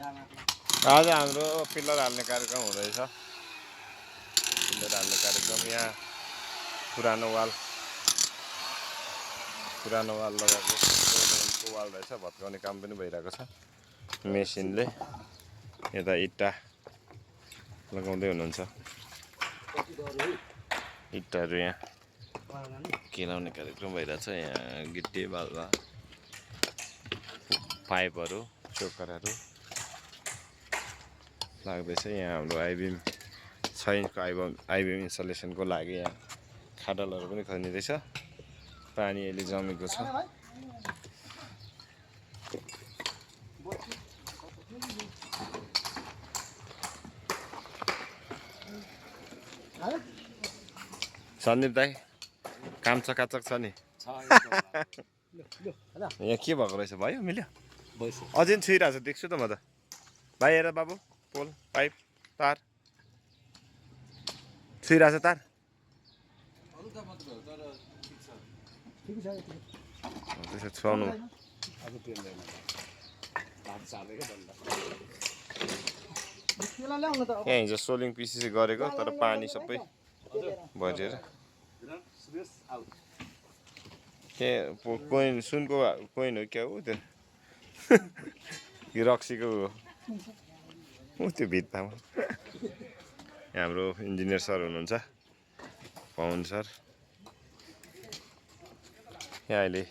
आज हाम्रो पिल्लर हाल्ने कार्यक्रम हुँदैछ। पिल्लर हाल्ने कार्यक्रम यहाँ पुरानो वाल लगाएको वाल रहेछ। भत्काउने काम पनि भइरहेको छ मेसिनले। यता इट्टा लगाउँदै हुनुहुन्छ। इट्टाहरू यहाँ केलाउने कार्यक्रम भइरहेछ। यहाँ गिट्टी बालुवा पाइपहरू चोकरहरू लाग्दैछ। यहाँ हाम्रो आइबिएम 6 इन्चको आइबिएम इन्स्टलेसनको लागि यहाँ खाडलहरू पनि खनिँदैछ। पानी अहिले जमेको छ। सन्दीप दाई काम चकाचक छ नि। यहाँ के भएको रहेछ? भयो मिल्यो? अझै छुइरहेको छ देख्छु त म त। भाइ हेर बाबु, पोल पाइप तार छुइरहेछ। तार त्यसो छुवाउनु। यहाँ हिजो सोलिङ पिसिसी गरेको तर पानी सबै भरिएर के कोइन सुनको कोइन हो क्या हो त्यो? यो रक्सीको हो त्यो भित्तामा। हाम्रो इन्जिनियर सर हुनुहुन्छ पवन सर। यहाँ अहिले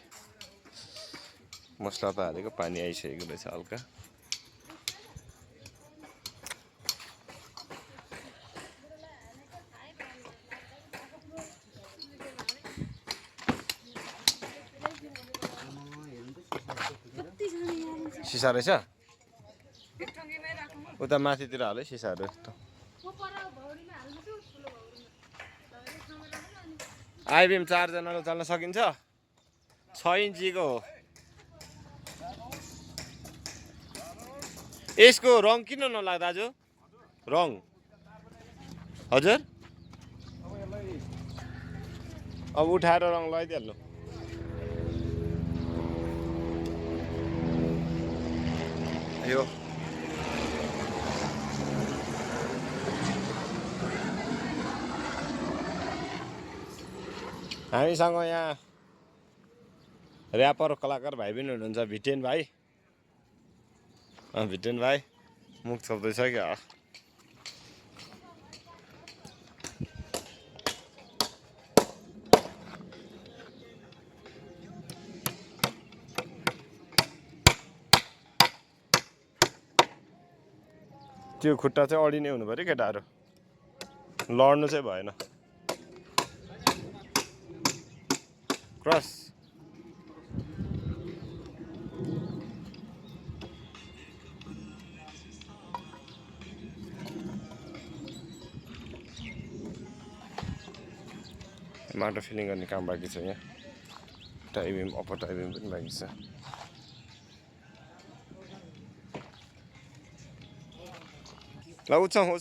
मसला त हालेको पानी आइसकेको रहेछ हल्का। सिसा रहेछ उता माथितिर हाल है सिसाहरू। आइबिएम 4 जनाले चल्न सकिन्छ। 6 इन्चीको हो। यसको रङ किन नलाग्दा दाजु? रङ हजुर अब उठाएर रङ लगाइदिइहाल्नु। यो हामीसँग यहाँ ऱ्यापर कलाकार भाइ पनि हुनुहुन्छ। भिटेन भाइ मुख छोप्दैछ क्या? त्यो खुट्टा चाहिँ अडिनै हुनु पर्यो केटाहरू, लड्नु चाहिँ भएन। क्रस माटो फिलिङ गर्ने काम बाँकी छ। यहाँ टाइबिम अप्पर टाइबिम पनि बाँकी छ। ल उचाउ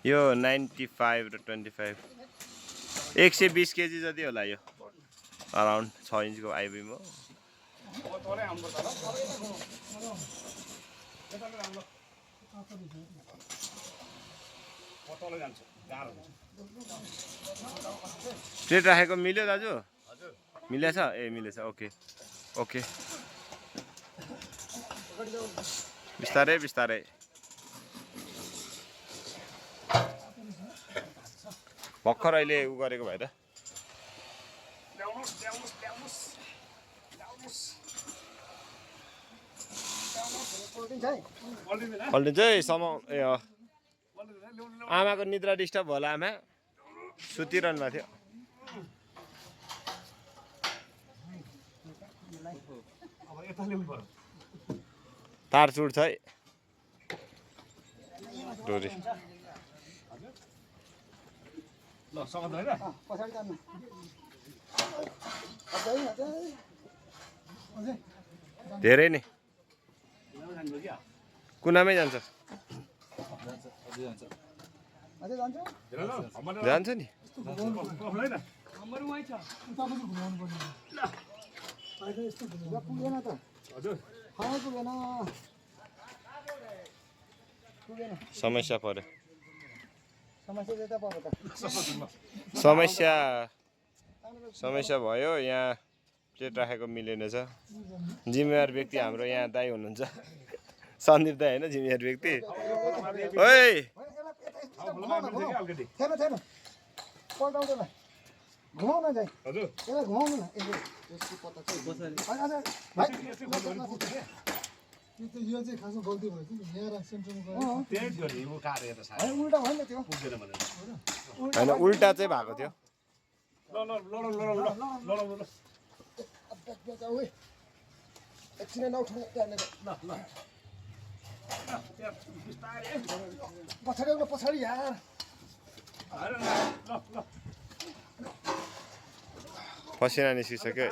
यो 95 र 25 120 केजी जति होला। यो अराउन्ड 6 इन्चको आइबिम हो। प्लेट राखेको मिल्यो दाजु? मिलेछ? ए मिलेछ। ओके ओके बिस्तारै भर्खर अहिले उ गरेको भएर पल्टिन्छ है ए आमाको निद्रा डिस्टर्ब होला। आमा सुतिरहनु भएको थियो। तार चुड्छ है डोरी। धेरै नै कुनामै जान्छ जान्छ नि समस्या पर्यो समस्या भयो यहाँ प्लेट राखेको मिलेन छ जिम्मेवार व्यक्ति हाम्रो यहाँ दाइ हुनुहुन्छ सन्दीप दाइ होइन जिम्मेवार व्यक्ति ओइ यो चाहिँ खासमा गल्ती भयो कि यहाँ सेन्टरमा होइन उल्टा चाहिँ भएको थियो पछाडि यार पसिना निस्किसक्यो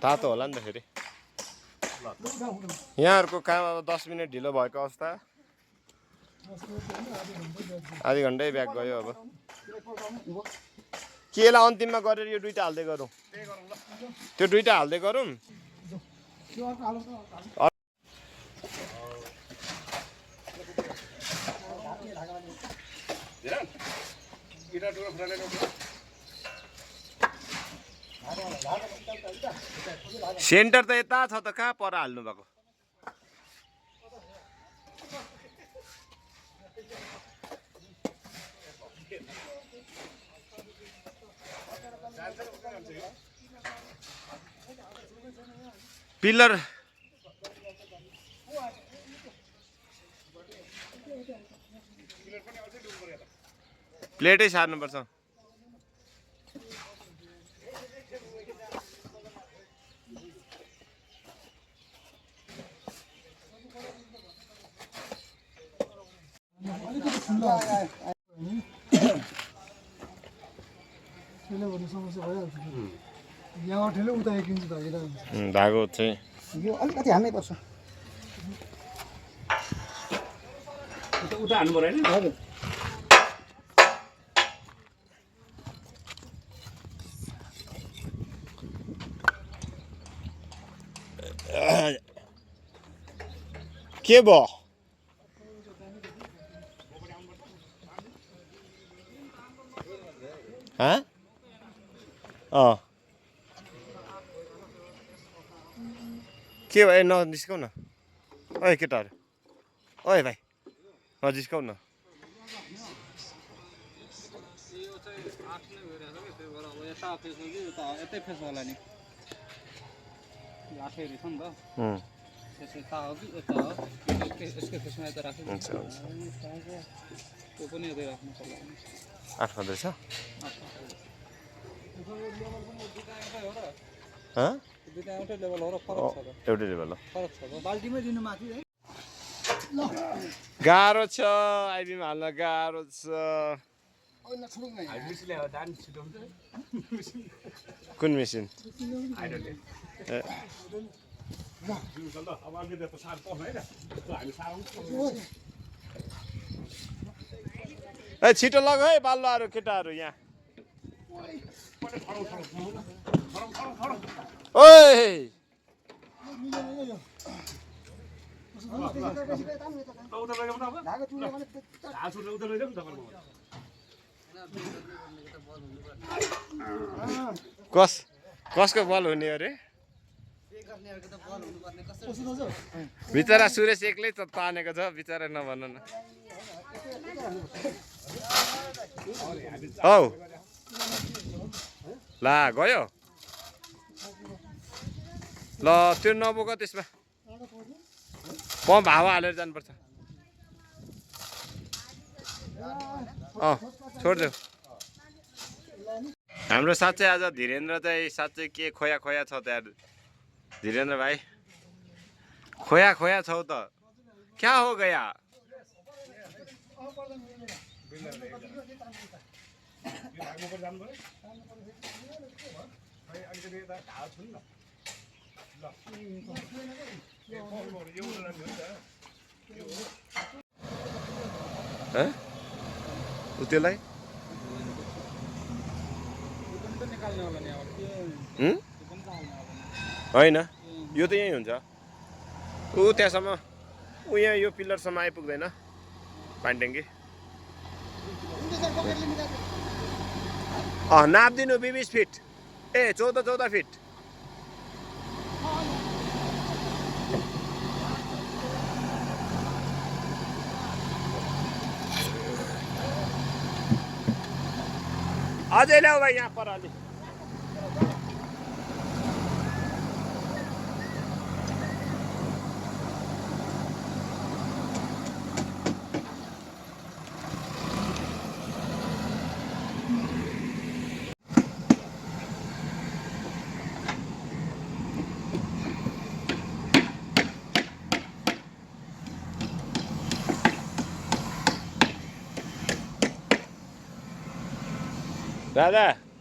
तातो होला नि त फेरि यहाँहरूको काम अब 10 मिनट ढिलो भएको अवस्था आधी घन्टै ब्याक गयो अब केलाई अन्तिममा गरेर यो दुईटा हाल्दै गरौँ त्यो दुईटा हाल्दै गरौँ सेन्टर त यता छ त कहाँ पर हाल्नु भएको पिलर प्लेटै सार्नुपर्छ समस्या भइहाल्छ यहाँ ठेलो उता 1 इन्च भागेर धागो चाहिँ यो अलिकति हाल्नै पर्छ उता हाल्नु पर्यो हैन हजुर के भयो के भयो नजिस्काउ न ओइ केटाहरू ओइ भाइ नजिस्काउ न आठ पर्दैछ एउटै लेभल हो गाह्रो छ आइबीमा हाल्न गाह्रो छ कुन मेसिन ए छिटो लग है बालुवाहरू केटाहरू यहाँ ओइ कसको बल हुने अरे बिचरा सुरेश एक्लै तानेको छ बिचरा नभन न हौ ला गयो ल त्यो नबोक त्यसमा पम्प हावा हालेर जानुपर्छ छोडिदेऊ हाम्रो साँच्चै आज धीरेन्द्र चाहिँ साँच्चै के खोया खोया छ त्यहाँ धीरेन्द्र भाइ खोया खोया छौ त क्या हो गया त्यसलाई होइन यो त यहीँ हुन्छ ऊ त्यहाँसम्म ऊ यहाँ यो पिलरसम्म आइपुग्दैन पानी ट्याङ्की नाप्दिनु 20 फिट ए 14 फिट अझै ल्याऊ भाइ यहाँ पर अलि दादा